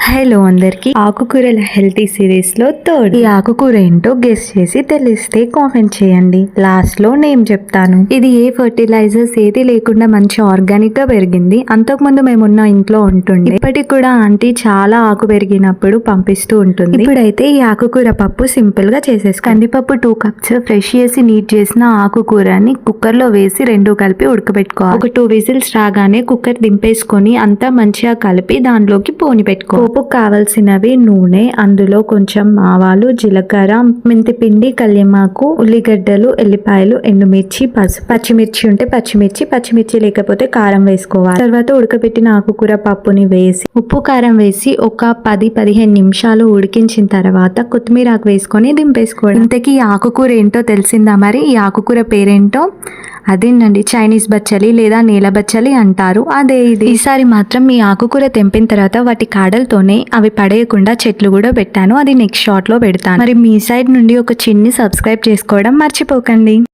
Hello అందరికి ఆకుకూరల healthy series లో థర్డ్. ఈ ఆకుకూర ఏంటో గెస్ చేసి తెలిస్తే కామెంట్ చేయండి. లాస్ట్ లో నేమ్ చెప్తాను. ఇది ఏ ఫర్టిలైజర్స్ ఏది లేకుండా మంచి ఆర్గానిక్ గా పెరిగింది. అంతకుముందు మేమున్న ఇంట్లో ఉంటుంది. ఇప్పటికి కూడా ఆంటీ చాలా ఆకు పెరిగినప్పుడు పంపిస్తూ ఉంటుంది. ఇప్పుడైతే ఈ ఆకుకూర పప్పు సింపుల్ గా చేసేసుకో. కందిపప్పు 2 కప్స్ ఫ్రెష్ చేసి నీట్ చేసిన ఆకుకూరని కుక్కర్ లో వేసి రెండు కలిపి ఉడకబెట్టుకోవాలి. ఒక 2 విజిల్స్ రాగానే కుక్కర్ దింపేసుకొని అంతా మంచిగా కలిపి దానిలోకి పోని పెట్టుకో. పోపుకు కావాల్సినవి నూనె, అందులో కొంచెం ఆవాలు, జీలకర్ర, మెంతిపిండి, కల్యమాకు, ఉల్లిగడ్డలు, ఎల్లిపాయలు, ఎండుమిర్చి, పసుపు, పచ్చిమిర్చి ఉంటే పచ్చిమిర్చి లేకపోతే కారం వేసుకోవాలి. తర్వాత ఉడకబెట్టిన ఆకుకూర పప్పుని వేసి ఉప్పు కారం వేసి ఒక 10-15 నిమిషాలు ఉడికించిన తర్వాత కొత్తిమీర ఆకు వేసుకొని దింపేసుకోవడం. ఇంతకీ ఈ ఆకుకూర ఏంటో తెలిసిందా? మరి ఈ ఆకుకూర పేరేంటో అదేనండి, చైనీస్ బచ్చలి లేదా నేల బచ్చలి అంటారు. అదే ఇది. ఈసారి మాత్రం మీ ఆకుకూర తెంపిన తర్వాత వాటి కాడలతోనే అవి పడేయకుండా చెట్లు కూడా పెట్టాను. అది నెక్స్ట్ షాట్ లో పెడతాను. మరి మీ సైడ్ నుండి ఒక చిన్ని సబ్స్క్రైబ్ చేసుకోవడం మర్చిపోకండి.